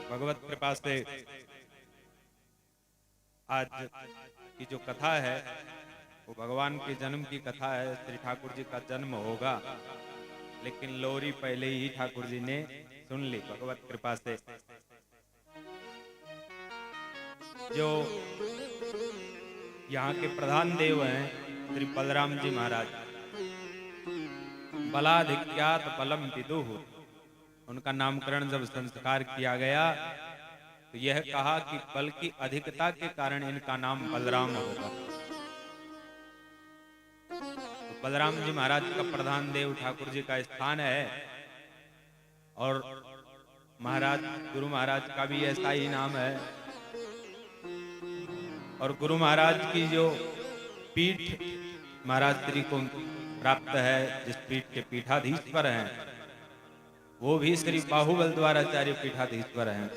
भगवत कृपा से आज की जो कथा है वो भगवान के जन्म की कथा है। श्री ठाकुर जी का जन्म होगा, लेकिन लोरी पहले ही ठाकुर जी ने सुन ली भगवत कृपा से। जो यहाँ के प्रधान देव हैं श्री बलराम जी महाराज, बलाधिक्यात बलम विदुः, उनका नामकरण जब संस्कार किया गया तो यह कहा कि बल की अधिकता के कारण इनका नाम बलराम होगा। तो बलराम जी महाराज का प्रधान देव ठाकुर जी का स्थान है, और महाराज गुरु महाराज का भी ऐसा ही नाम है। और गुरु महाराज की जो पीठ महाराज श्री को प्राप्त है, जिस पीठ के पीठाधीश्वर हैं, वो भी श्री बाहुबल द्वाराचार्य पीठाधीश्वर हैं।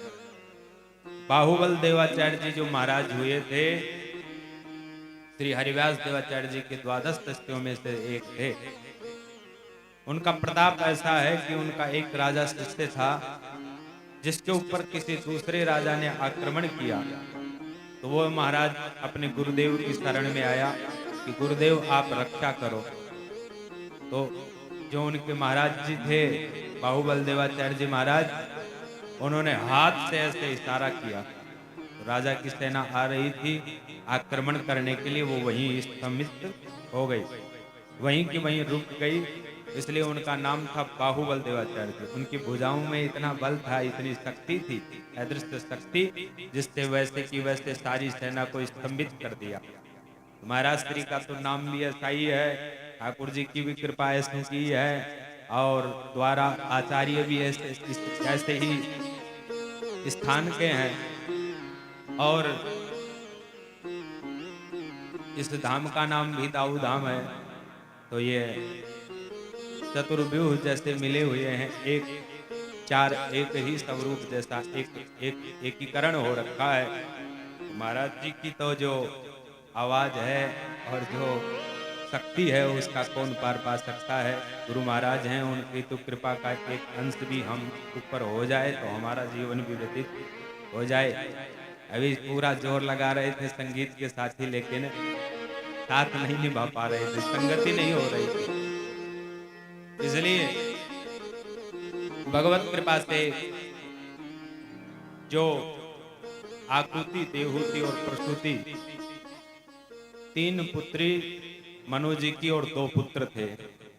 बाहुबल देवाचार्य जी जो महाराज हुए थे, श्री हरिव्यास देवाचार्य जी के 12 शिष्यों में से एक थे। उनका प्रताप ऐसा है कि उनका एक राजा शिष्य था जिसके ऊपर किसी दूसरे राजा ने आक्रमण किया, तो वो महाराज अपने गुरुदेव की शरण में आया कि गुरुदेव आप रक्षा करो। तो जो उनके महाराज जी थे बाहुबल देवाचार्य जी महाराज, उन्होंने हाथ से ऐसे इशारा किया, तो राजा की सेना आ रही थी आक्रमण करने के लिए, वो वहीं स्तंभित हो गई, वहीं की वहीं रुक गई। इसलिए उनका नाम था बाहुबल देवाचार्य जी। उनकी भुजाओं में इतना बल था, इतनी शक्ति थी, अदृश्य शक्ति, जिससे वैसे की वैसे सारी सेना को स्तंभित कर दिया। महाराज श्री का तो नाम भी ऐसा ही है, ठाकुर जी की भी कृपा ऐसी की है, और द्वारा आचार्य भी ऐसे ही स्थान के हैं। और इस धाम का नाम भी दाऊ धाम है। तो ये चतुर्व्यूह जैसे मिले हुए हैं, एक ही स्वरूप जैसा एकीकरण हो रखा है। महाराज जी की तो जो आवाज है और जो शक्ति है उसका कौन पार पा सकता है। गुरु महाराज हैं, उनकी तो कृपा का एक अंश भी हम ऊपर हो जाए तो हमारा जीवन भी व्यतीत हो जाए। अभी पूरा जोर लगा रहे थे संगीत के साथी, लेकिन साथ नहीं निभा पा रहे थे, संगति नहीं हो रही थी। इसलिए भगवत कृपा से जो आकृति, देहूति और प्रसूति, 3 पुत्री मनु जी की और 2 पुत्र थे,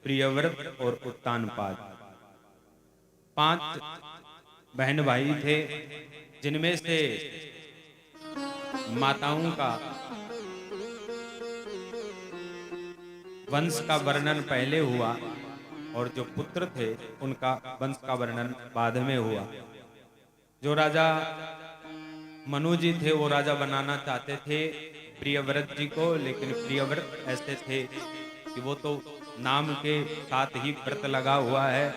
प्रियव्रत और उत्तानपाद। 5 बहन भाई थे, जिनमें से माताओं का वंश का वर्णन पहले हुआ और जो पुत्र थे उनका वंश का वर्णन बाद में हुआ। जो राजा मनु जी थे वो राजा बनाना चाहते थे प्रियव्रत जी को, लेकिन प्रियव्रत ऐसे थे कि वो तो नाम के साथ ही व्रत लगा हुआ है,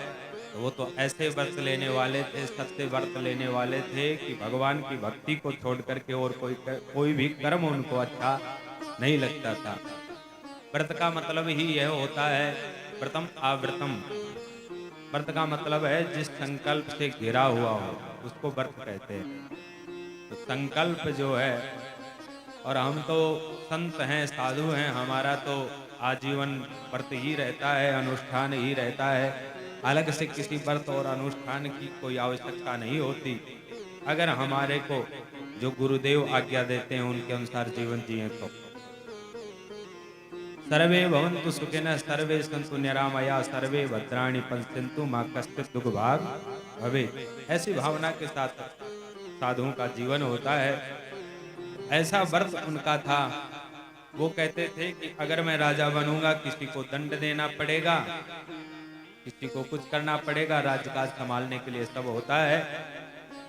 तो वो तो ऐसे व्रत लेने वाले थे, सत्य व्रत लेने वाले थे कि भगवान की भक्ति को छोड़ करके और कोई भी कर्म उनको अच्छा नहीं लगता था। व्रत का मतलब ही यह होता है, व्रतम आवृतम। व्रत का मतलब है जिस संकल्प से घिरा हुआ हो उसको व्रत कहते हैं। तो संकल्प जो है, और हम तो संत हैं, साधु हैं, हमारा तो आजीवन व्रत ही रहता है, अनुष्ठान ही रहता है। अलग से किसी व्रत और अनुष्ठान की कोई आवश्यकता नहीं होती, अगर हमारे को जो गुरुदेव आज्ञा देते हैं उनके अनुसार जीवन जिए तो। सर्वे भवन्तु सुखिनः, सर्वे सन्तु निरामया, सर्वे भद्राणि पश्यन्तु मा कश्चित् दुःख भाग् भवेत्। ऐसी भावना के साथ साधुओं का जीवन होता है। ऐसा व्रत उनका था। वो कहते थे कि अगर मैं राजा बनूंगा, किसी को दंड देना पड़ेगा, किसी को कुछ करना पड़ेगा, राज्यकाज संभालने के लिए सब होता है,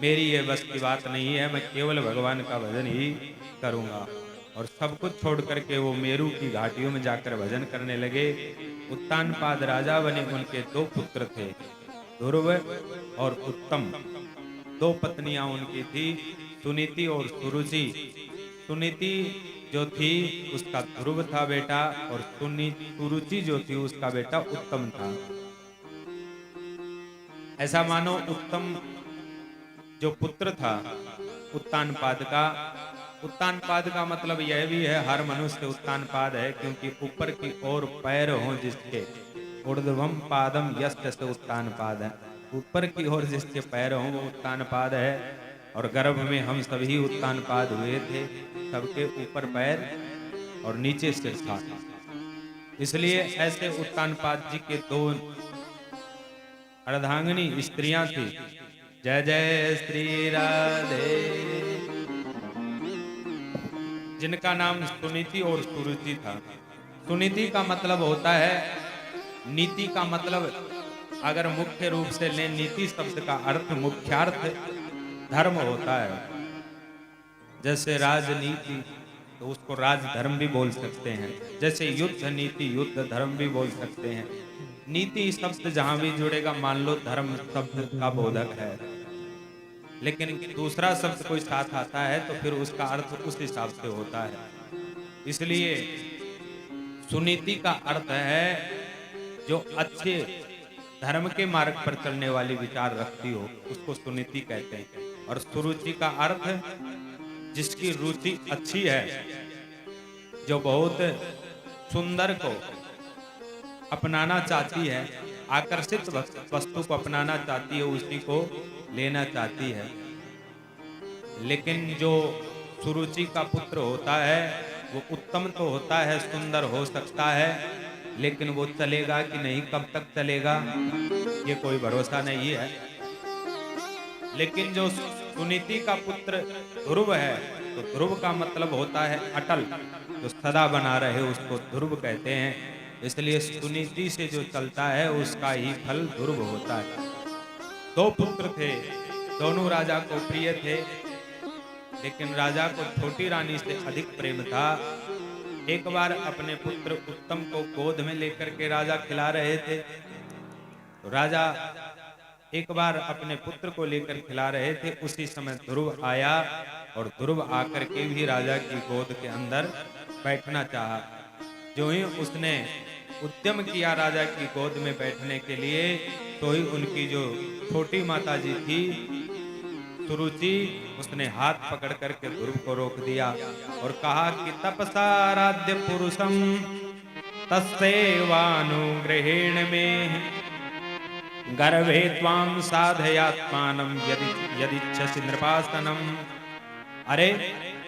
मेरी ये बस की बात नहीं है, मैं केवल भगवान का भजन ही करूंगा। और सब कुछ छोड़ करके वो मेरू की घाटियों में जाकर भजन करने लगे। उत्तानपाद राजा बने, उनके 2 पुत्र थे, ध्रुव और उत्तम। 2 पत्नियां उनकी थी, सुनीति और सुरुचि। सुनीति जो थी उसका ध्रुव था बेटा, और सुरुचि जो थी उसका बेटा उत्तम था। ऐसा मानो उत्तम जो पुत्र था उत्तानपाद का मतलब यह भी है, हर मनुष्य उत्तानपाद है, क्योंकि ऊपर की ओर पैर हो जिसके, ऊर्ध्वम पादम यस्य स उत्तानपाद है, ऊपर की ओर जिसके पैर हों वो उत्तानपाद है। और गर्भ में हम सभी उत्तानपाद हुए थे, सबके ऊपर पैर और नीचे सिर था, इसलिए ऐसे उत्तानपाद जी के दो अर्धांगिनी स्त्रियां थी। जय जय श्री राधे, जिनका नाम सुनीति और सुरुचि था। सुनीति का मतलब होता है, नीति का मतलब अगर मुख्य रूप से लें, नीति शब्द का अर्थ मुख्यार्थ धर्म होता है। जैसे राजनीति तो उसको राजधर्म भी बोल सकते हैं, जैसे युद्ध नीति युद्ध धर्म भी बोल सकते हैं। नीति शब्द जहां भी जुड़ेगा मान लो धर्म शब्द का बोधक है, लेकिन दूसरा शब्द कोई साथ आता है तो फिर उसका अर्थ उस हिसाब से होता है। इसलिए सुनीति का अर्थ है जो अच्छे धर्म के मार्ग पर चलने वाली विचार रखती हो, उसको सुनीति कहते हैं। और सुरुचि का अर्थ जिसकी रुचि अच्छी है, जो बहुत सुंदर को अपनाना चाहती है, आकर्षित वस्तु को अपनाना चाहती है, उसी को लेना चाहती है। लेकिन जो सुरुचि का पुत्र होता है वो उत्तम तो होता है, सुंदर हो सकता है, लेकिन वो चलेगा कि नहीं, कब तक चलेगा ये कोई भरोसा नहीं है। लेकिन जो सुनीति का पुत्र ध्रुव है, तो ध्रुव का मतलब होता है अटल, जो सदा बना रहे उसको ध्रुव कहते हैं। इसलिए सुनीति से जो चलता है उसका ही फल ध्रुव होता है। दो पुत्र थे, दोनों राजा को प्रिय थे, लेकिन राजा को छोटी रानी से अधिक प्रेम था। एक बार अपने पुत्र उत्तम को गोद में लेकर के राजा खिला रहे थे, तो राजा एक बार अपने पुत्र को लेकर खिला रहे थे, उसी समय ध्रुव आया और ध्रुव आकर के भी राजा की गोद के अंदर बैठना चाहा। जो ही उसने उद्यम किया राजा की गोद में बैठने के लिए, तो ही उनकी जो छोटी माता जी थी सुरुचि, उसने हाथ पकड़ करके ध्रुव को रोक दिया और कहा कि तपसाराध्य पुरुषम तस्सेवानुग्रहेण में गर्भे त्वाम साधयात्मानम यदिच्छसि नृपासनम। अरे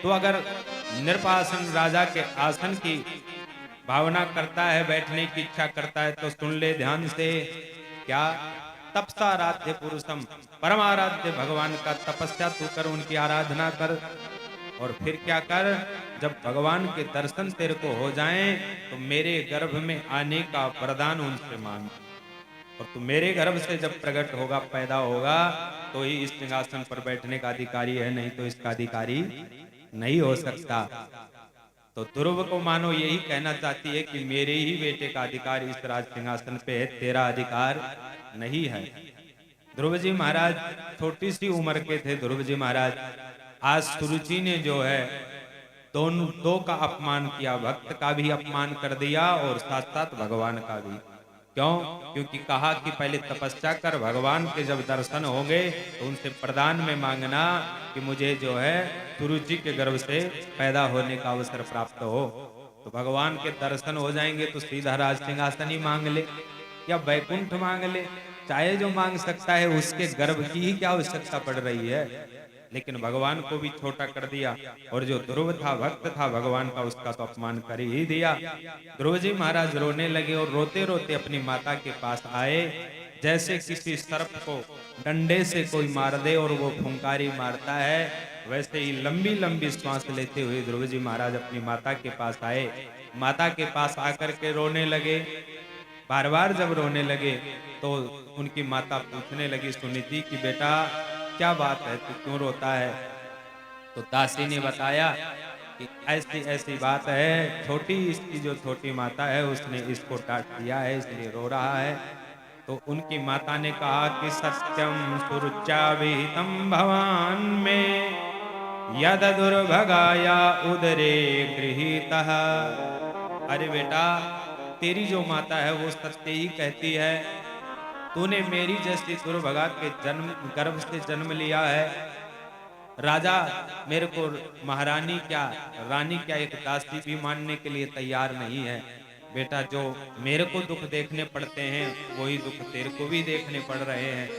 तो अगर नृपासन राजा के आसन की भावना करता है, बैठने की इच्छा करता है, तो सुन ले ध्यान से, क्या तपसाराध्य पुरुषम, परमाराध्य भगवान का तपस्या तू कर, उनकी आराधना कर, और फिर क्या कर, जब भगवान के दर्शन तेरे को हो जाएं तो मेरे गर्भ में आने का वरदान उनसे मांग, और तू मेरे गर्भ से जब प्रकट होगा, पैदा होगा, तो ही इस सिंहासन पर बैठने का अधिकारी है, नहीं तो इसका अधिकारी नहीं हो सकता। तो ध्रुव को मानो यही कहना चाहती है कि मेरे ही बेटे का अधिकार इस राज सिंहासन पे है, तेरा अधिकार नहीं है। ध्रुव जी महाराज छोटी सी उम्र के थे। ध्रुव जी महाराज, आज सुरुचि ने जो है दो का अपमान किया, भक्त का भी अपमान कर दिया और साथ साथ भगवान का भी। क्यों? क्योंकि कहा कि पहले तपस्या कर, भगवान के जब दर्शन होंगे तो उनसे प्रदान में मांगना कि मुझे जो है सुरुचि के गर्भ से पैदा होने का अवसर प्राप्त हो। तो भगवान के दर्शन हो जाएंगे तो सीधा राज सिंहासन ही मांग ले या वैकुंठ मांग ले, चाहे जो मांग सकता है, उसके गर्भ की ही क्या आवश्यकता पड़ रही है। लेकिन भगवान को भी छोटा कर दिया, और जो ध्रुव था, भक्त था भगवान का, उसका तो अपमान कर ही दिया। ध्रुव जी महाराज रोने लगे और रोते रोते अपनी माता के पास आए। जैसे किसी सर्प को डंडे से कोई मार दे और वो फुंकारी मारता है, वैसे ही लंबी लंबी श्वास लेते हुए ध्रुव जी महाराज अपनी माता के पास आए। माता के पास आकर के रोने लगे। बार बार जब रोने लगे तो उनकी माता पूछने लगी सुनीति कि बेटा क्या बात है, तू क्यों रोता है? तो दासी ने बताया कि ऐसी ऐसी बात है, छोटी इसकी जो छोटी माता है उसने इसको डांट दिया है, इसलिए रो रहा है। तो उनकी माता ने कहा कि सत्यम सुरुचा विहितम भवान में यद दुर्भगाया उदरे गृहीतः। अरे बेटा, तेरी जो माता है वो सत्य ही कहती है तूने मेरी जैसी दुर्भगा के जन्म गर्भ से जन्म लिया है। राजा मेरे को महारानी क्या, रानी क्या, एक दासी भी मानने के लिए तैयार नहीं है। बेटा, जो मेरे को दुख देखने पड़ते हैं वही दुख तेरे को भी देखने पड़ रहे हैं।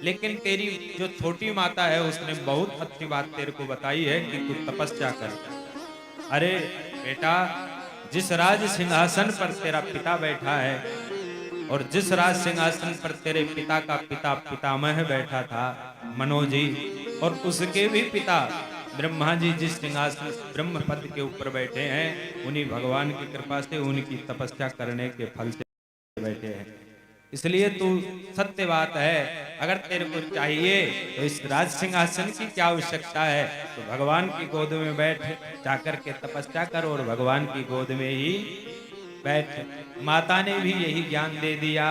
लेकिन तेरी जो छोटी माता है उसने बहुत अच्छी बात तेरे को बताई है कि तू तपस्या कर। अरे बेटा, जिस राज सिंहासन पर तेरा पिता बैठा है और जिस राज सिंहासन पर तेरे पिता का पिता पितामह बैठा था मनोज जी, और उसके भी पिता ब्रह्मा जी जिस सिंहासन ब्रह्म पद के ऊपर बैठे हैं, उन्हीं भगवान की कृपा से उनकी तपस्या करने के फल से बैठे हैं। इसलिए तू, सत्य बात है, अगर तेरे को चाहिए तो इस राज सिंहासन की क्या आवश्यकता है, तो भगवान की गोद में बैठ जाकर के तपस्या कर और भगवान की गोद में ही बैठ। माता ने भी यही ज्ञान दे दिया।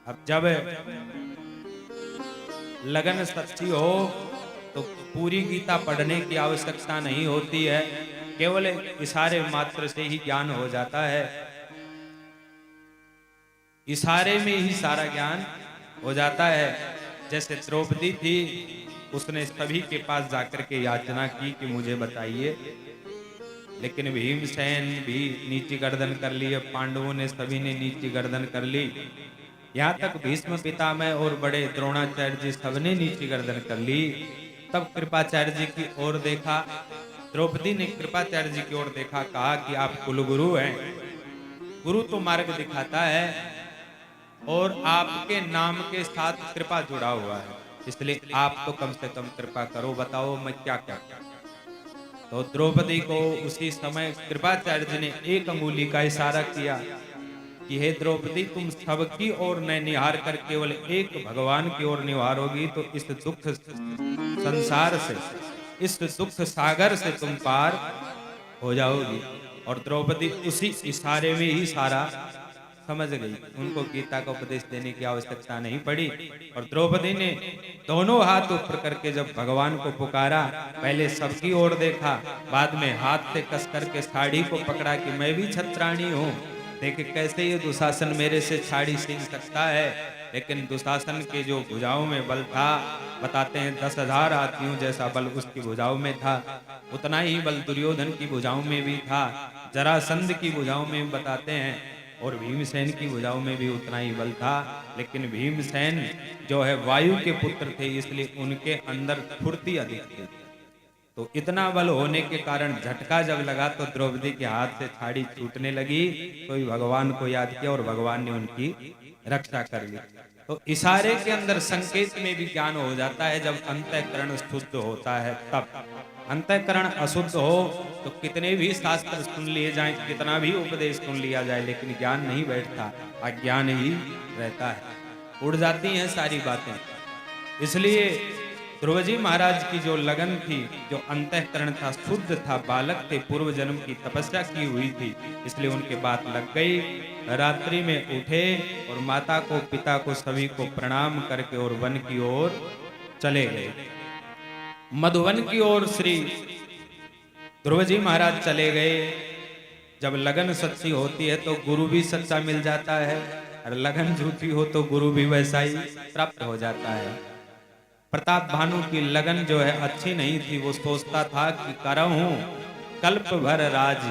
अब जब लगन सच्ची हो तो पूरी गीता पढ़ने की आवश्यकता नहीं होती है, केवल इशारे मात्र से ही ज्ञान हो जाता है। इशारे में ही सारा ज्ञान हो जाता है। जैसे द्रौपदी थी, उसने सभी के पास जाकर के याचना की कि मुझे बताइए, लेकिन भीमसेन भी नीची गर्दन कर ली, पांडवों ने सभी ने नीची गर्दन कर ली, यहाँ तक भीष्म पितामह और बड़े द्रोणाचार्य जी सबने नीची गर्दन कर ली। तब कृपाचार्य जी की ओर देखा, द्रौपदी ने कृपाचार्य जी की ओर देखा, कहा कि आप कुलगुरु हैं, गुरु तो मार्ग दिखाता है और आपके नाम के साथ कृपा जुड़ा हुआ है, इसलिए आप तो कम से कम कृपा करो, बताओ मैं क्या क्या क्या। तो द्रौपदी को उसी समय कृपाचार्य जी ने एक अंगुली का इशारा किया कि हे द्रौपदी, तुम सबकी ओर न निहार कर केवल एक भगवान की ओर निहारोगी तो इस दुख संसार से, इस दुख सागर से तुम पार हो जाओगी। और द्रौपदी उसी इशारे में ही सारा समझ गई, उनको गीता का उपदेश देने की आवश्यकता नहीं पड़ी। और द्रौपदी ने दोनों हाथ ऊपर करके जब भगवान को पुकारा, पहले सबकी ओर देखा, बाद में हाथ से कस करके साड़ी को पकड़ा कि मैं भी छत्राणी हूँ, देखे कैसे ये दुशासन मेरे से साड़ी छीन सकता है। लेकिन दुशासन के जो भुजाओं में बल था, बताते हैं 10,000 हाथियों जैसा बल उसकी भुजाओं में था, उतना ही बल दुर्योधन की भुजाओं में भी था, जरासंध की भुजाओं में बताते हैं, और भीमसेन की भुजाओं में भी उतना ही बल था। लेकिन भीमसेन जो है वायु के पुत्र थे, इसलिए उनके अंदर फुर्ती अधिक थी। तो इतना बल होने के कारण झटका जब लगा तो द्रौपदी के हाथ से साड़ी छूटने लगी, तो भगवान को याद किया और भगवान ने उनकी रक्षा कर ली। तो इशारे के अंदर संकेत में भी ज्ञान हो जाता है, जब अंतःकरण शुद्ध होता है तब। अंतःकरण अशुद्ध हो तो कितने भी शास्त्र सुन लिए जाएं, कितना भी उपदेश सुन लिया जाए, लेकिन ज्ञान नहीं बैठता, अज्ञान ही रहता है, उड़ जाती हैं सारी बातें। इसलिए ध्रुव जी महाराज की जो लगन थी, जो अंतःकरण था, शुद्ध था, बालक थे, पूर्व जन्म की तपस्या की हुई थी, इसलिए उनके बात लग गई। रात्रि में उठे और माता को, पिता को, सभी को प्रणाम करके और वन की ओर चले गए। मधुवन की ओर श्री ध्रुव जी महाराज चले गए। जब लगन सच्ची होती है तो गुरु भी सच्चा मिल जाता है, और लगन झूठी हो तो गुरु भी वैसा ही प्राप्त हो जाता है। प्रताप भानु की लगन जो है अच्छी नहीं थी, वो सोचता था कि करहूं कल्प भर राज,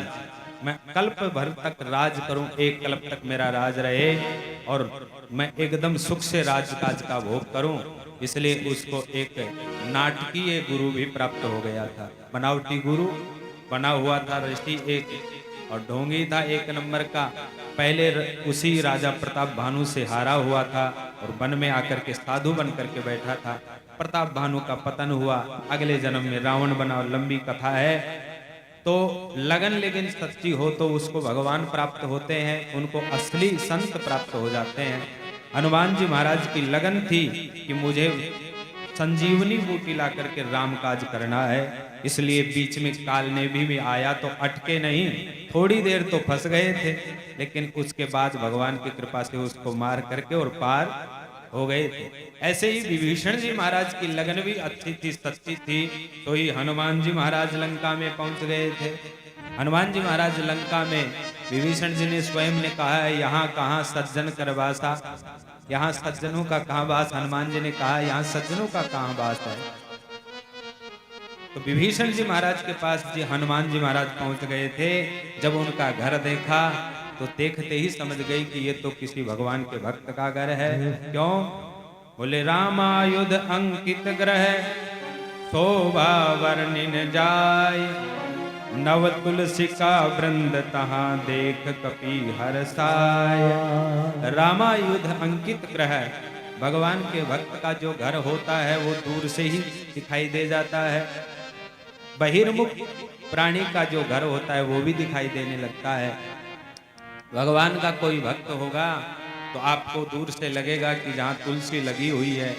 मैं कल्प भर तक राज करूं, एक कल्प तक मेरा राज रहे और मैं एकदम सुख से राजकाज का भोग करूं। इसलिए उसको एक नाटकीय गुरु भी प्राप्त हो गया था, बनावटी गुरु बना हुआ था ऋषि एक, और ढोंगी था एक नंबर का। पहले उसी राजा प्रताप भानु से हारा हुआ था और वन में आकर के साधु बन करके बैठा था। प्रताप भानु का पतन हुआ, अगले जन्म में रावण बना, लंबी कथा है। तो लगन लेकिन सच्ची हो तो उसको भगवान प्राप्त होते हैं, उनको असली संत प्राप्त हो जाते हैं। हनुमान जी महाराज की लगन थी कि मुझे संजीवनी बूटी ला करके राम काज करना है, इसलिए बीच में काल ने भी आया तो अटके नहीं, थोड़ी देर तो फंस गए थे, लेकिन उसके बाद भगवान की कृपा से उसको मार करके और पार हो गए थे। ऐसे ही विभीषण जी महाराज की लगन भी अच्छी थी, सच्ची थी, तो ही हनुमान जी महाराज लंका में पहुंच गए थे। हनुमान जी महाराज लंका में विभीषण जी ने स्वयं ने कहा है, यहाँ कहाँ सज्जन करवासा, यहाँ सज्जनों का कहाँ वास। हनुमान जी ने कहा यहाँ सज्जनों का कहाँ वास है। तो विभीषण जी महाराज के पास जी हनुमान जी महाराज पहुंच गए थे। जब उनका घर देखा तो देखते ही समझ गए कि ये तो किसी भगवान के भक्त का घर है। क्यों? बोले रामायुध अंकित ग्रह, शोभा वर्णिन जाय, नव तुलसी का वृंद तहां देख कपि हर्षाय। रामायुध अंकित ग्रह, भगवान के भक्त का जो घर होता है वो दूर से ही दिखाई दे जाता है। बहिर्मुख प्राणी का जो घर होता है वो भी दिखाई देने लगता है। भगवान का कोई भक्त होगा तो आपको दूर से लगेगा कि जहाँ तुलसी लगी हुई है,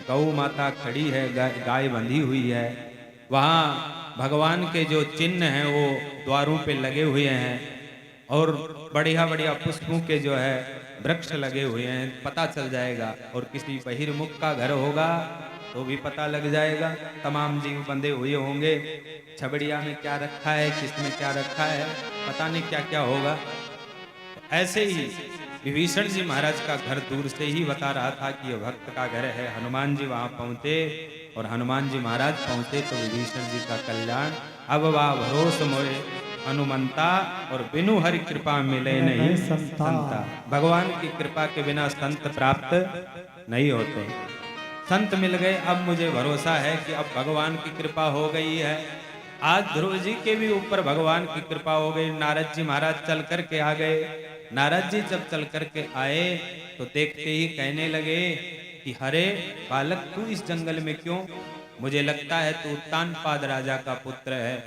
गौ माता खड़ी है, गाय बंधी हुई है, वहाँ भगवान के जो चिन्ह हैं वो द्वारों पे लगे हुए हैं और बढ़िया बढ़िया पुष्पों के जो है वृक्ष लगे हुए हैं, पता चल जाएगा। और किसी बहिर्मुख का घर होगा तो भी पता लग जाएगा। तमाम जीव बंधे हुए होंगे, छबड़िया में क्या रखा है, किसमें क्या रखा है, पता नहीं क्या क्या होगा। ऐसे ही विभीषण जी महाराज का घर दूर से ही बता रहा था कि यह भक्त का घर है। हनुमान जी वहां पहुंचे और हनुमान जी महाराज पहुंचे तो विभीषण जी का कल्याण। अब वाह भरोस मोए हनुमंता, और बिनु हरि कृपा मिले नहीं संता। भगवान की कृपा के बिना संत प्राप्त नहीं होते। संत मिल गए, अब मुझे भरोसा है कि अब भगवान की कृपा हो गई है। आज ध्रुव जी के भी ऊपर भगवान की कृपा हो गई। नारद जी महाराज चल करके आ गए। नारद जी जब चल करके आए तो देखते ही कहने लगे कि हरे बालक, तू इस जंगल में क्यों? मुझे लगता है तू उत्तानपाद राजा का पुत्र है।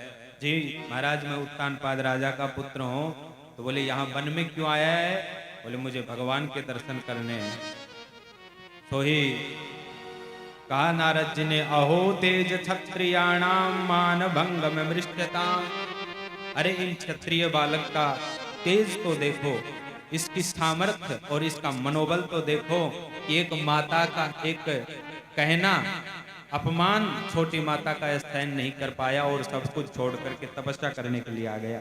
जी महाराज, मैं उत्तानपाद राजा का पुत्र हूँ। तो बोले यहाँ वन में क्यों आया है? बोले मुझे भगवान के दर्शन करने हैं। तो ही कहा नारद जी ने, अहो तेज क्षत्रियाणाम मान भंग में मृष्यताम। अरे इन क्षत्रिय बालक का तेज तो देखो, इसकी सामर्थ्य और इसका मनोबल तो देखो। एक माता का एक कहना अपमान छोटी माता का सहन नहीं कर पाया और सब कुछ छोड़ करके तपस्या करने के लिए आ गया।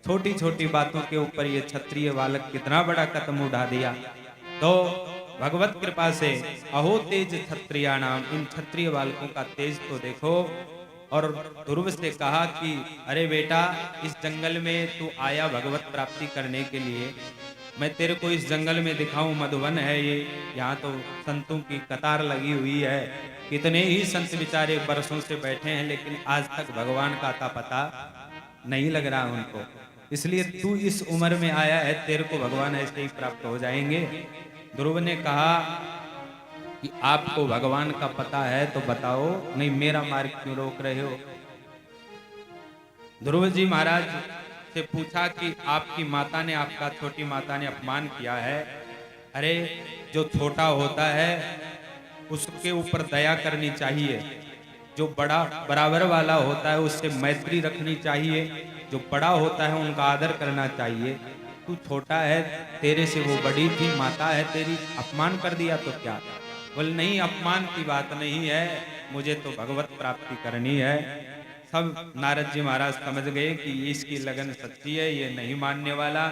छोटी छोटी बातों के ऊपर ये क्षत्रिय बालक कितना बड़ा कदम उठा दिया। तो भगवत कृपा से अहो तेज क्षत्रियाणाम, इन क्षत्रिय बालकों का तेज तो देखो। और ध्रुव से कहा कि अरे बेटा, इस जंगल में तू आया भगवत प्राप्ति करने के लिए, मैं तेरे को इस जंगल में दिखाऊं। मधुवन है ये, यहाँ तो संतों की कतार लगी हुई है। कितने ही संत बेचारे बरसों से बैठे हैं लेकिन आज तक भगवान का आता पता नहीं लग रहा उनको। इसलिए तू इस उम्र में आया है, तेरे को भगवान ऐसे ही प्राप्त हो जाएंगे। ध्रुव ने कहा कि आपको भगवान का पता है तो बताओ, नहीं मेरा मार्ग क्यों रोक रहे हो? ध्रुव जी महाराज से पूछा कि आपकी माता ने, आपका छोटी माता ने अपमान किया है। अरे जो छोटा होता है उसके ऊपर दया करनी चाहिए, जो बड़ा बराबर वाला होता है उससे मैत्री रखनी चाहिए, जो बड़ा होता है उनका आदर करना चाहिए। तू छोटा है, तेरे से वो बड़ी थी, माता है तेरी, अपमान कर दिया तो क्या? बोले नहीं, अपमान की बात नहीं है, मुझे तो भगवत प्राप्ति करनी है। सब नारद जी महाराज समझ गए कि इसकी लगन सच्ची है, ये नहीं मानने वाला।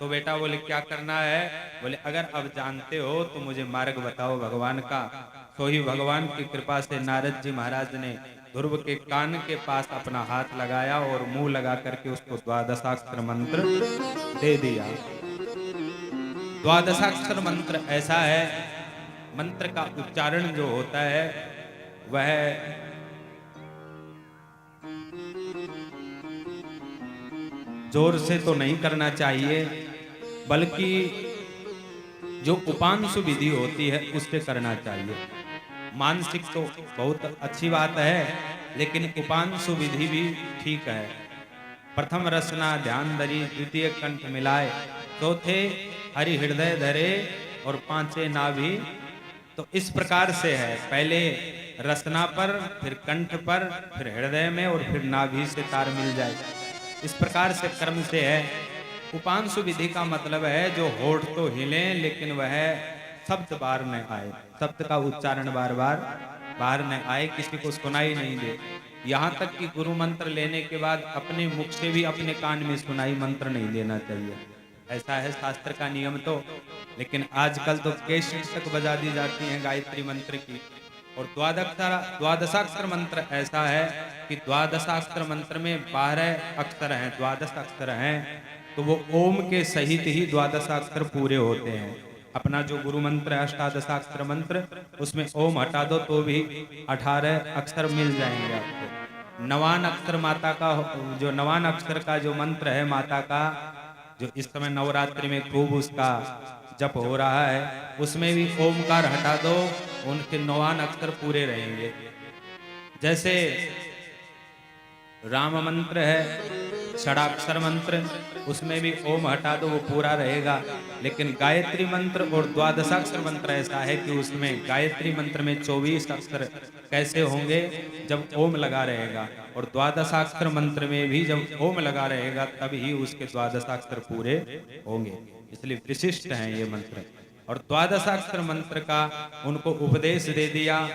तो बेटा बोले क्या करना है? बोले अगर अब जानते हो तो मुझे मार्ग बताओ भगवान का। तो ही भगवान की कृपा से नारद जी महाराज ने ध्रुव के कान के पास अपना हाथ लगाया और मुंह लगा करके उसको द्वादशाक्षर मंत्र दे दिया। द्वादशाक्षर मंत्र ऐसा है, मंत्र का उच्चारण जो होता है वह जोर से तो नहीं करना चाहिए, बल्कि जो उपांशु विधि होती है उससे करना चाहिए। मानसिक तो बहुत अच्छी बात है, लेकिन उपांशु विधि भी ठीक है। प्रथम रसना ध्यान धरी, द्वितीय कंठ मिलाए, चौथे हरि हृदय धरे और पांचवे नाभि। तो इस प्रकार से है, पहले रसना पर, फिर कंठ पर, फिर हृदय में और फिर नाभि से तार मिल जाए। इस प्रकार से क्रम से है। उपांशु विधि का मतलब है जो होठ तो हिले लेकिन वह शब्द बार न आए, शब्द का उच्चारण बार बार बाहर न आए, किसी को सुनाई नहीं दे। यहाँ तक कि गुरु मंत्र लेने के बाद अपने मुख से भी अपने कान में सुनाई मंत्र नहीं देना चाहिए। ऐसा है शास्त्र का नियम तो। लेकिन आजकल तो कैसेट तक बजा दी जाती हैं गायत्री मंत्र की। और द्वादशाक्षर मंत्र ऐसा है कि द्वादशाक्षर मंत्र में 12 अक्षर हैं, द्वादश अक्षर हैं, तो वो ओम के सहित ही द्वादशाक्षर पूरे होते हैं। अपना जो गुरु मंत्र है अष्टादशाक्षर मंत्र, उसमें ओम हटा दो तो भी 18 अक्षर मिल जाएंगे आपको। नवान अक्षर माता का, जो नवान अक्षर का जो मंत्र है माता का, जो इस समय नवरात्रि में खूब उसका जप हो रहा है, उसमें भी ओमकार हटा दो, उनके 9 अक्षर पूरे रहेंगे। जैसे राम मंत्र है षडाक्षर मंत्र, उसमें भी ओम हटा दो वो पूरा रहेगा। लेकिन गायत्री मंत्र और द्वादशाक्षर मंत्र ऐसा है कि उसमें गायत्री मंत्र में 24 अक्षर कैसे होंगे जब ओम लगा रहेगा, और द्वादशाक्षर मंत्र में भी जब ओम लगा रहेगा तभी उसके द्वादशाक्षर पूरे होंगे। इसलिए विशिष्ट हैं ये मंत्र। और द्वादशाक्षर मंत्र का उनको उपदेश दे दिया।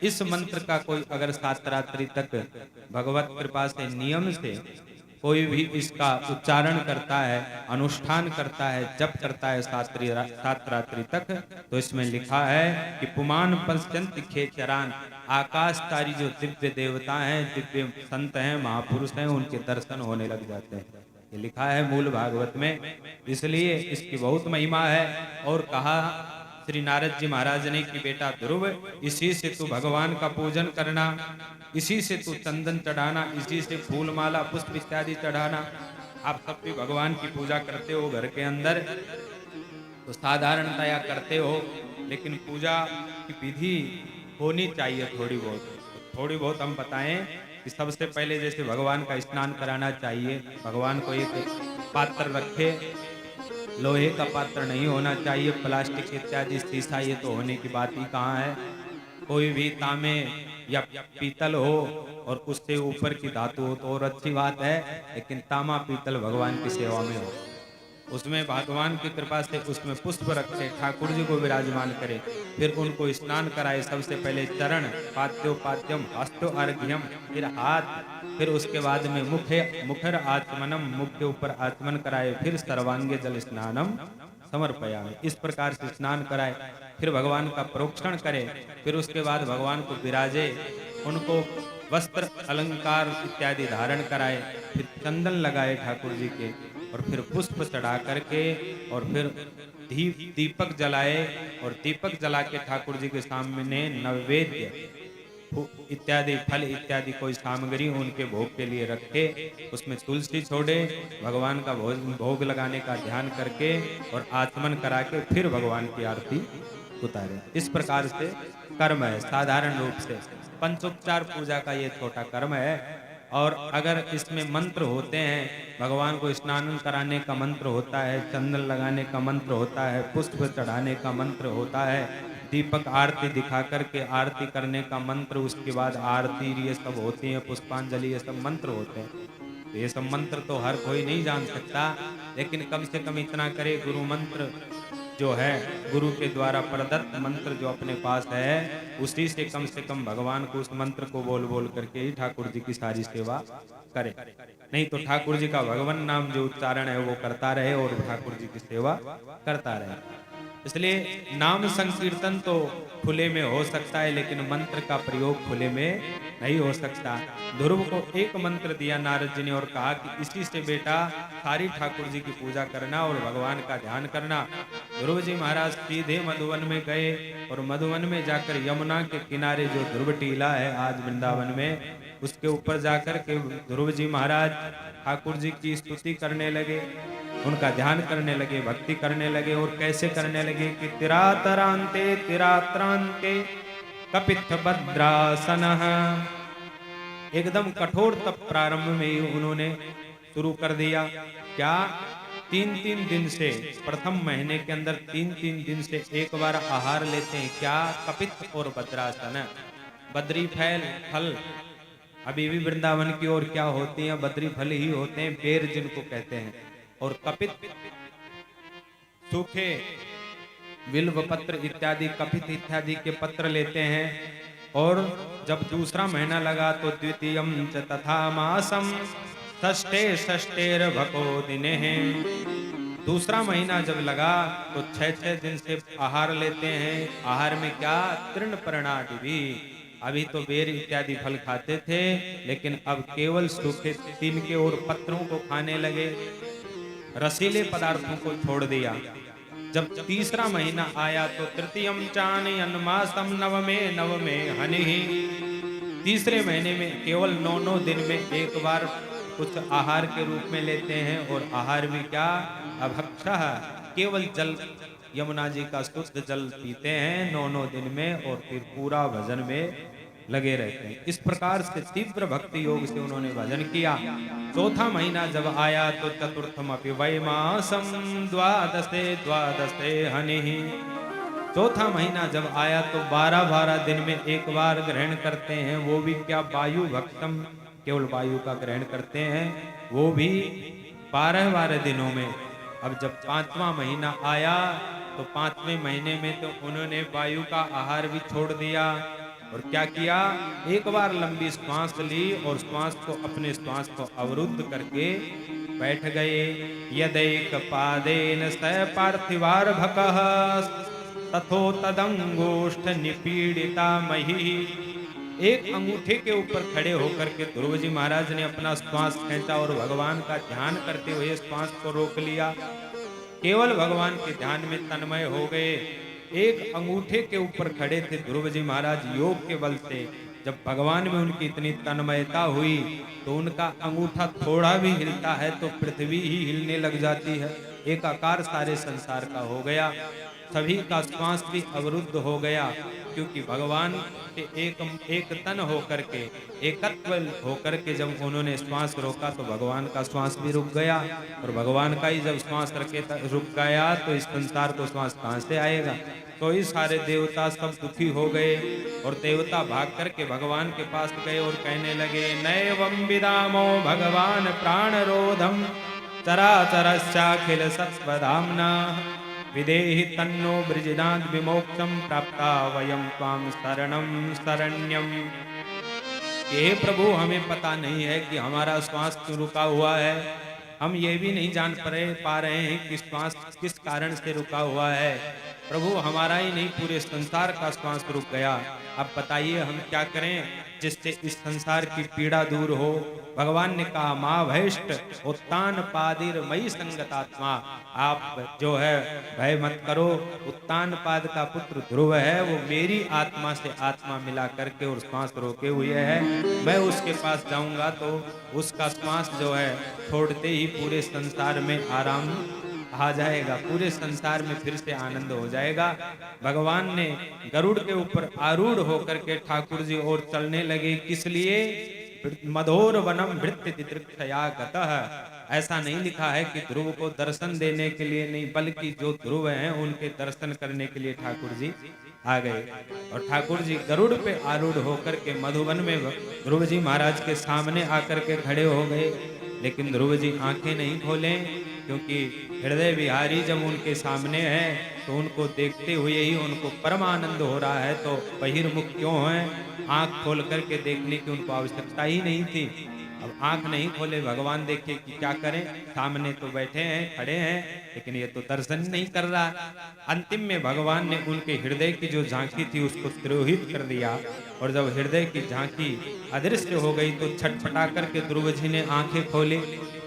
इस मंत्र का कोई अगर 7 रात्रि तक भगवत कृपा से नियम से कोई भी इसका उच्चारण करता है, अनुष्ठान करता है, जप करता है 7 रात्रि तक, तो इसमें लिखा है कि पुमान पश्यन्ति खेचरान, आकाश तारी जो दिव्य देवता हैं, दिव्य संत हैं, महापुरुष हैं, उनके दर्शन होने लग जाते हैं। ये लिखा है मूल भागवत में। इसलिए इसकी बहुत महिमा है। और कहा श्री नारद जी महाराज ने कि बेटा ध्रुव, इसी से तू भगवान का पूजन करना, इसी से तू चंदन चढ़ाना, इसी से फूल माला पुष्प इत्यादि चढ़ाना। आप सब भी भगवान की पूजा करते हो घर के अंदर, तो साधारणतया करते हो, लेकिन पूजा की विधि होनी चाहिए थोड़ी बहुत। थोड़ी बहुत हम बताएं कि सबसे पहले जैसे भगवान का स्नान कराना चाहिए, भगवान को एक पात्र रखे, लोहे का पात्र नहीं होना चाहिए, प्लास्टिक इत्यादि शीशा ये तो होने की बात ही कहाँ है। कोई भी तांबे या पीतल हो और उससे ऊपर की धातु हो तो और अच्छी बात है, लेकिन तांबा पीतल भगवान की सेवा में हो, उसमें भगवान की कृपा से उसमें पुष्प रखे, ठाकुर जी को विराजमान करे, फिर उनको स्नान कराए। सबसे पहले चरण, पाद्योपाद्यम हस्तो अर्घ्यम, फिर हाथ, फिर उसके बाद में मुखर आचमनम, मुख के ऊपर आचमन कराए, फिर सर्वांगे जल स्नानम समर्पयामि, इस प्रकार से स्नान कराए। फिर भगवान का प्रोक्षण करे, फिर उसके बाद भगवान को विराजे, उनको वस्त्र अलंकार इत्यादि धारण कराए, फिर चंदन लगाए ठाकुर जी के, और फिर पुष्प चढ़ा करके, और फिर दीपक जलाए, और दीपक जला के ठाकुर जी के सामने नैवेद्य इत्यादि फल इत्यादि कोई सामग्री उनके भोग के लिए रखे, उसमें तुलसी छोड़े, भगवान का भोग लगाने का ध्यान करके और आचमन करा के फिर भगवान की आरती उतारे। इस प्रकार से कर्म है साधारण रूप से। पंचोपचार पूजा का ये छोटा कर्म है। और अगर इसमें मंत्र होते हैं, भगवान को स्नान कराने का मंत्र होता है, चंदन लगाने का मंत्र होता है, पुष्प चढ़ाने का मंत्र होता है, दीपक आरती दिखा करके आरती करने का मंत्र, उसके बाद आरती ये सब होती है, पुष्पांजलि ये सब मंत्र होते हैं। तो ये सब मंत्र तो हर कोई नहीं जान सकता, लेकिन कम से कम इतना करे, गुरु मंत्र जो है, गुरु के द्वारा प्रदत्त मंत्र जो अपने पास है, उसी से कम भगवान को उस मंत्र को बोल बोल करके ही ठाकुर जी की सारी सेवा करे। नहीं तो ठाकुर जी का भगवान नाम जो उच्चारण है वो करता रहे और ठाकुर जी की सेवा करता रहे। इसलिए नाम संकीर्तन तो खुले में हो सकता है, लेकिन मंत्र का प्रयोग खुले में नहीं हो सकता। ध्रुव को एक मंत्र दिया नारद जी ने और कहा कि इसी से बेटा सारी ठाकुर जी की पूजा करना और भगवान का ध्यान करना। ध्रुव जी महाराज सीधे मधुवन में गए, और मधुवन में जाकर यमुना के किनारे जो ध्रुव टीला है आज वृंदावन में, उसके ऊपर जाकर के ध्रुव जी महाराज ठाकुर जी की स्तुति करने लगे, उनका ध्यान करने लगे, भक्ति करने लगे। और कैसे करने लगे कि तिरातरांते तिरात्रांते कपित भद्रासनः, एकदम कठोर तप प्रारंभ में ही उन्होंने शुरू कर दिया। क्या 3-3 दिन से, प्रथम महीने के अंदर 3-3 दिन से एक बार आहार लेते हैं। क्या? कपित और भद्रासन, बद्री फल अभी भी वृंदावन की ओर क्या होती हैं? बद्री फल ही होते हैं, बेर जिनको कहते हैं। और कपित सूखे बिल्व पत्र इत्यादि, कपित इत्यादि के पत्र लेते हैं। और जब दूसरा महीना लगा तो द्वितीयम च तथा मासम षष्ठे षष्ठेर भको दिने हैं, दूसरा महीना जब लगा तो 6-6 दिन से आहार लेते हैं। आहार में क्या? तृण पर्णादि भी। अभी तो बेर इत्यादि फल खाते थे, लेकिन अब केवल सूखे तिनके और पत्रों को खाने लगे, रसीले पदार्थों को छोड़ दिया। जब तीसरा महीना आया तो तृतीयम चान अन्मासम नवमे नवमे हनि। तीसरे महीने में केवल 9-9 दिन में एक बार कुछ आहार के रूप में लेते हैं, और आहार भी क्या? अभक्षः, केवल जल, यमुना जी का शुद्ध जल पीते हैं 9-9 दिन में, और फिर पूरा भजन में लगे रहते हैं। इस प्रकार से तीव्र भक्ति योग से उन्होंने भजन किया। चौथा महीना जब आया तो चतुर्थम अपि वैमासम द्वादशे द्वादशे हनिः। चौथा महीना जब आया तो 12-12 दिन में एक बार ग्रहण करते हैं, वो भी क्या? वायु भक्षम, केवल वायु का ग्रहण करते हैं, वो भी 12-12 दिनों में। अब जब पांचवा महीना आया तो पांचवें महीने में तो उन्होंने वायु का आहार भी छोड़ दिया, और क्या किया? एक बार लंबी श्वास ली और श्वास को, अपने श्वास को अवरुद्ध करके बैठ गए। यदैक पादेन स पार्थिवार्भकः तथो तदंगोष्ठ निपीड़िता मही। एक अंगूठे के ऊपर खड़े होकर के ध्रुव जी महाराज ने अपना श्वास खींचा और भगवान का ध्यान करते हुए श्वास को रोक लिया। केवल भगवान के ध्यान में तन्मय हो गए। एक अंगूठे के ऊपर खड़े थे ध्रुव जी महाराज योग के बल से। जब भगवान में उनकी इतनी तन्मयता हुई तो उनका अंगूठा थोड़ा भी हिलता है तो पृथ्वी ही हिलने लग जाती है। एक आकार सारे संसार का हो गया, सभी का श्वास भी अवरुद्ध हो गया, क्योंकि भगवान के एक तन होकर के, एकत्व होकर के जब उन्होंने श्वास रोका तो भगवान का श्वास भी रुक गया, और भगवान का ही जब श्वास रुक गया तो इस संसार को श्वास कहाँ से आएगा। तो ये सारे देवता सब दुखी हो गए, और देवता भाग करके भगवान के पास गए और कहने लगे, नैवं विदामो भगवान प्राणरोधम चराचरश्चाखिल सत्वधाम्ना विदेहि तन्नो ब्रजनाद विमोक्षम प्राप्ता वयम त्वाम शरणम शरण्यम। हे प्रभु, हमें पता नहीं है कि हमारा श्वास क्यों रुका हुआ है, हम ये भी नहीं जान पा रहे हैं कि श्वास किस कारण से रुका हुआ है। प्रभु, हमारा ही नहीं पूरे संसार का श्वास रुक गया, अब बताइए हम क्या करें जिससे इस संसार की पीड़ा दूर हो। भगवान ने कहा, माँ भैष्ट उत्तान पादिर मई संगतात्मा, आप जो है भय मत करो, उत्तान पाद का पुत्र ध्रुव है, वो मेरी आत्मा से आत्मा मिला करके और श्वास रोके हुए है। मैं उसके पास जाऊंगा तो उसका श्वास जो है छोड़ते ही पूरे संसार में आराम आ जाएगा, पूरे संसार में फिर से आनंद हो जाएगा। भगवान ने गरुड़ के ऊपर आरूढ़ होकर के ठाकुर जी और चलने लगे। किस लिए? मधोर वनम भृत्य दिदृक्षया गतः। ऐसा नहीं लिखा है कि ध्रुव को दर्शन देने के लिए नहीं, बल्कि जो ध्रुव हैं उनके दर्शन करने के लिए ठाकुर जी आ गए। और ठाकुर जी गरुड़ पे आरूढ़ होकर के मधुवन में ध्रुव जी महाराज के सामने आकर के खड़े हो गए। लेकिन ध्रुव जी आंखें नहीं खोले, क्योंकि हृदय विहारी जब उनके सामने है तो उनको देखते हुए ही उनको परम आनंद हो रहा है, तो बहिर्मुख क्यों हैं? आंख खोल करके देखने की उनको आवश्यकता ही नहीं थी। अब आंख नहीं खोले, भगवान देखे कि क्या करें, सामने तो बैठे हैं, खड़े हैं, लेकिन ये तो दर्शन नहीं कर रहा। अंतिम में भगवान ने उनके हृदय की जो झांकी थी उसको तिरोहित कर दिया, और जब हृदय की झांकी अदृश्य हो गई तो छटपटा करके ध्रुव जी ने आंखें खोली।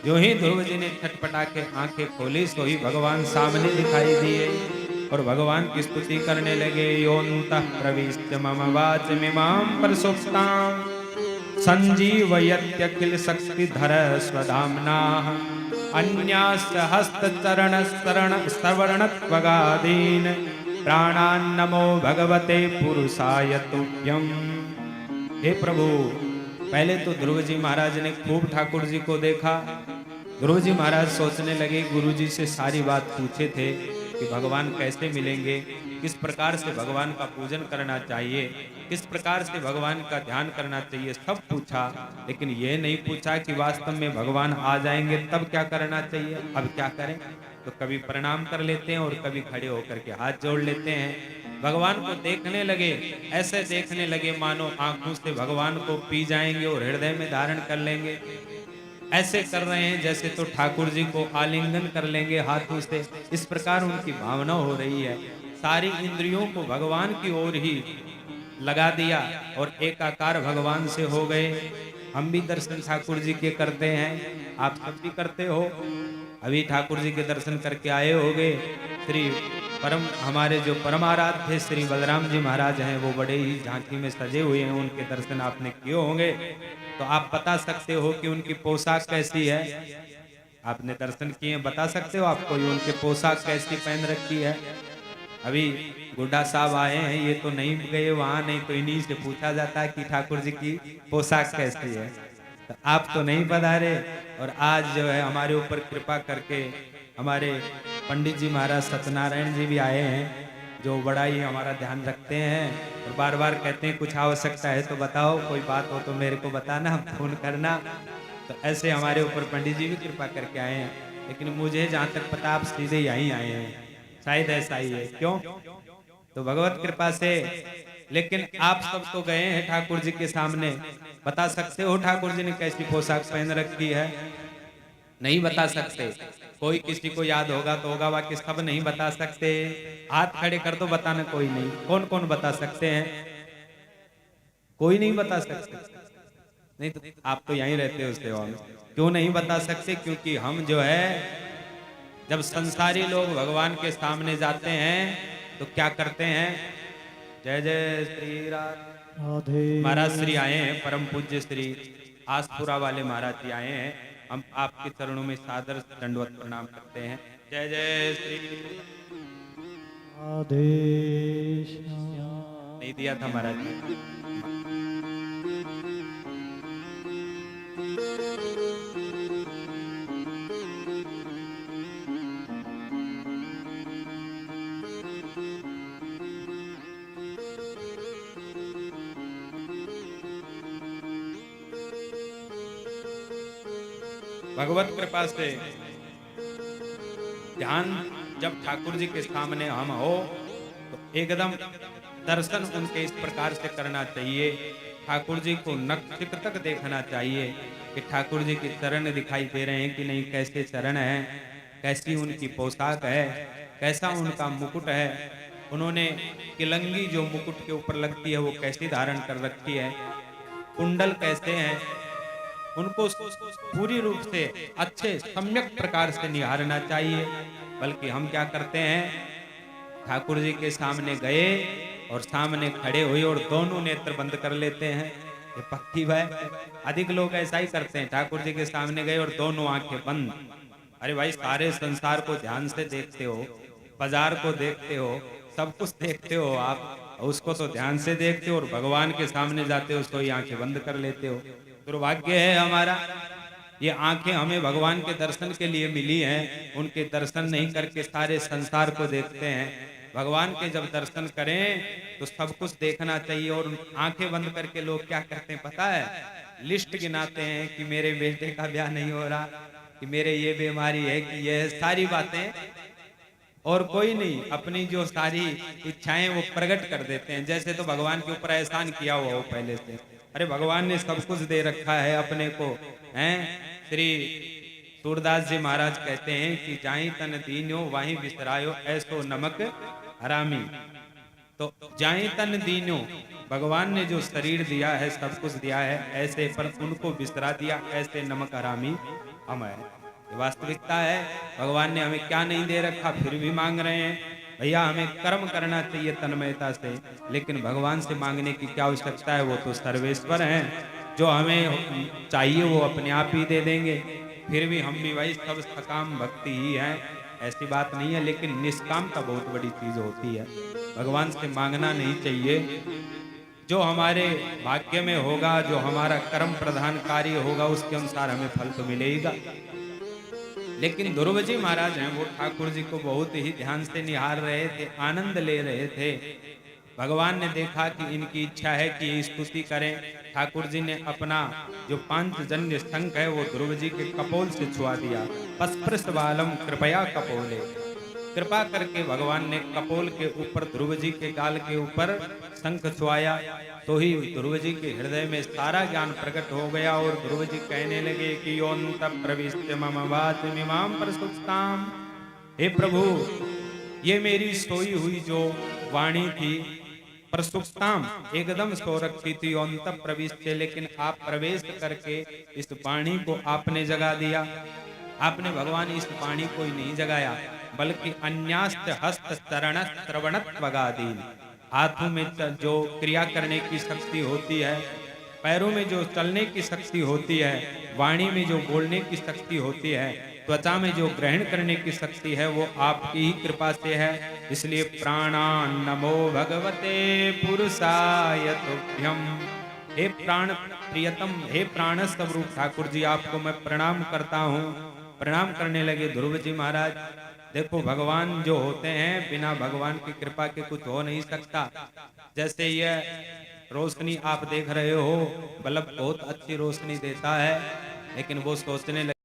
जो ही ध्रुव जी ने छटपटा के आंखें खोली सो ही भगवान सामने दिखाई दिए, और भगवान की स्तुति करने लगे। योऽन्तः प्रविश्य मम वाचमिमां प्रसुप्तां संजीवयत्यखिल शक्तिधर स्वधाम्नाः अन्यास्य हस्तचरण सवर्णत्वगादीन् प्राणान्नमो भगवते पुरुषाय तुभ्यम्। हे प्रभु, पहले तो ध्रुव जी महाराज ने खूब ठाकुर जी को देखा। ध्रुव जी महाराज सोचने लगे, गुरु जी से सारी बात पूछे थे कि भगवान कैसे मिलेंगे, किस प्रकार से भगवान का पूजन करना चाहिए, किस प्रकार से भगवान का ध्यान करना चाहिए, सब पूछा। लेकिन ये नहीं पूछा कि वास्तव में भगवान आ जाएंगे तब क्या करना चाहिए। अब क्या करें? तो कभी प्रणाम कर लेते हैं और कभी खड़े होकर के हाथ जोड़ लेते हैं। भगवान को देखने लगे, ऐसे देखने लगे मानो आंखों से भगवान को पी जाएंगे और हृदय में धारण कर लेंगे। ऐसे कर रहे हैं जैसे तो ठाकुर जी को आलिंगन कर लेंगे हाथों से, इस प्रकार उनकी भावना हो रही है। सारी इंद्रियों को भगवान की ओर ही लगा दिया और एकाकार भगवान से हो गए। हम भी दर्शन ठाकुर जी के करते हैं, आप सब भी करते हो। अभी ठाकुर जी के दर्शन करके आए होगे। श्री परम हमारे जो परमाराध्य श्री बलराम जी महाराज हैं, वो बड़े ही झांकी में सजे हुए हैं, उनके दर्शन आपने किए होंगे। तो आप बता सकते हो कि उनकी पोशाक कैसी है। आपने दर्शन किए, बता सकते हो आप कोई उनके पोशाक कैसी पहन रखी है। अभी गुड्डा साहब आए हैं, ये तो नहीं गए वहां, नहीं तो इन्हीं से पूछा जाता है कि ठाकुर जी की पोशाक कैसी है। तो आप तो नहीं पधारे, और आज जो है हमारे ऊपर कृपा करके हमारे पंडित जी महाराज सत्यनारायण जी भी आए हैं, जो बड़ा ही हमारा ध्यान रखते हैं और बार बार कहते हैं कुछ आवश्यकता है तो बताओ, कोई बात हो तो मेरे को बताना, फोन करना। तो ऐसे हमारे ऊपर पंडित जी भी कृपा करके आए हैं। लेकिन मुझे जहाँ तक पता आप सीधे यहीं आए हैं, शायद ऐसा ही है। क्यों? तो भगवत कृपा से। लेकिन आप सब तो गए हैं ठाकुर जी के सामने, बता सकते हो ठाकुर जी ने कैसी पोशाक पहन रखी है? नहीं बता सकते। कोई किसी को याद होगा तो होगा, बाकी सब नहीं बता सकते। हाथ खड़े कर दो, बताना कोई नहीं। कौन कौन बता सकते हैं? कोई नहीं बता सकते। नहीं तो आप तो यहीं रहते हो सेवा में। क्यों नहीं बता सकते? क्योंकि हम जो है जब संसारी लोग भगवान के सामने जाते हैं तो क्या करते हैं? जय जय श्री राधे। महाराज श्री आए हैं, परम पूज्य श्री आसपुरा वाले महाराज जी आए हैं। हम आपके चरणों में सादर दंडवत प्रणाम करते हैं। जय जय श्री राधे। नहीं दिया था महाराज जी। भगवत कृपा से ध्यान जब ठाकुर जी के सामने हम हो तो एकदम दर्शन उनके इस प्रकार से करना चाहिए। ठाकुर जी को नख तक देखना चाहिए कि ठाकुर जी के चरण दिखाई दे रहे हैं कि नहीं, कैसे चरण हैं, कैसी उनकी पोशाक है, कैसा उनका मुकुट है, उन्होंने किलंगी जो मुकुट के ऊपर लगती है वो कैसी धारण कर रखी है, कुंडल कैसे हैं, उनको पूरी रूप से अच्छे सम्यक प्रकार से निहारना चाहिए। बल्कि हम क्या करते हैं, ठाकुर जी के सामने गए और सामने खड़े हुए और दोनों नेत्र बंद कर लेते हैं। ये पक्की बात है, अधिक लोग ऐसा ही करते हैं। ठाकुर जी के सामने गए और दोनों आंखें बंद। अरे भाई, सारे संसार को ध्यान से देखते हो, बाजार को देखते हो, सब कुछ देखते हो आप, उसको तो ध्यान से देखते हो और भगवान के सामने जाते हो उसको ही आंखें बंद कर लेते हो। दुर्भाग्य है हमारा, ये आंखें हमें भगवान के दर्शन के लिए मिली हैं, उनके दर्शन नहीं करके सारे संसार को देखते हैं। भगवान के जब दर्शन करें तो सब कुछ देखना चाहिए। और आंखें बंद करके लोग क्या करते हैं पता है? लिस्ट गिनाते हैं कि मेरे बेटे का ब्याह नहीं हो रहा, कि मेरे ये बीमारी है, कि ये सारी बातें, और कोई नहीं, अपनी जो सारी इच्छाएं वो प्रकट कर देते हैं जैसे तो भगवान के ऊपर एहसान किया हुआ हो पहले से। अरे भगवान ने सब कुछ दे रखा है अपने को, हैं? श्री सूरदास जी महाराज कहते हैं कि जाई तन दीन्यो वाही बिसरायो ऐसो नमक हरामी। तो जाई तन दीन्यो, भगवान ने जो शरीर दिया है, सब कुछ दिया है, ऐसे पर उनको बिसरा दिया, ऐसे नमक हरामी हम है। वास्तविकता है, भगवान ने हमें क्या नहीं दे रखा फिर भी मांग रहे हैं। भैया हमें कर्म करना चाहिए तन्मयता से, लेकिन भगवान से मांगने की क्या आवश्यकता है? वो तो सर्वेश्वर हैं, जो हमें चाहिए वो अपने आप ही दे देंगे। फिर भी हम भी भाई सब सकाम भक्ति ही है, ऐसी बात नहीं है, लेकिन निष्कामता बहुत बड़ी चीज होती है। भगवान से मांगना नहीं चाहिए, जो हमारे भाग्य में होगा, जो हमारा कर्म प्रधान कार्य होगा, उसके अनुसार हमें फल तो मिलेगा। लेकिन ध्रुव जी महाराज हैं, वो ठाकुर जी को बहुत ही ध्यान से निहार रहे थे, आनंद ले रहे थे। भगवान ने देखा कि इनकी इच्छा है कि ये स्तुति करें। ठाकुर जी ने अपना जो पांचजन्य शंख है वो ध्रुव जी के कपोल से छुआ दिया। पस्पृश बालम कृपया कपोले, कृपा करके भगवान ने कपोल के ऊपर ध्रुव जी के गाल के ऊपर शंख छुआया, तो ही ध्रुव जी के हृदय में सारा ज्ञान प्रकट हो गया और ध्रुव जी कहने लगे कि योन्त प्रविष्ट मम वाचमिमाम प्रसुप्ताम। हे प्रभु, ये मेरी सोई हुई जो वाणी थी, प्रसुप्ताम एकदम सो रखी थी, योन्त प्रविष्ट, लेकिन आप प्रवेश करके इस वाणी को आपने जगा दिया। आपने भगवान इस वाणी को ही नहीं जगाया, बल्कि अन्यास्त हस्त चरण श्रवणत्वगादीन, हाथों में जो क्रिया करने की शक्ति होती है, पैरों में जो चलने की शक्ति होती है, वाणी में जो बोलने की शक्ति होती है, त्वचा में जो ग्रहण करने की शक्ति है, वो आपकी ही कृपा से है। इसलिए प्राणान नमो भगवते पुरुषाय तुभ्यम। हे प्राण प्रियतम, हे प्राण स्वरूप ठाकुर जी, आपको मैं प्रणाम करता हूँ। प्रणाम करने लगे ध्रुव जी महाराज। देखो, भगवान जो होते हैं, बिना भगवान की कृपा के कुछ हो नहीं सकता। जैसे यह रोशनी आप देख रहे हो, बल्ब बहुत अच्छी रोशनी देता है, लेकिन वो सोचने लगे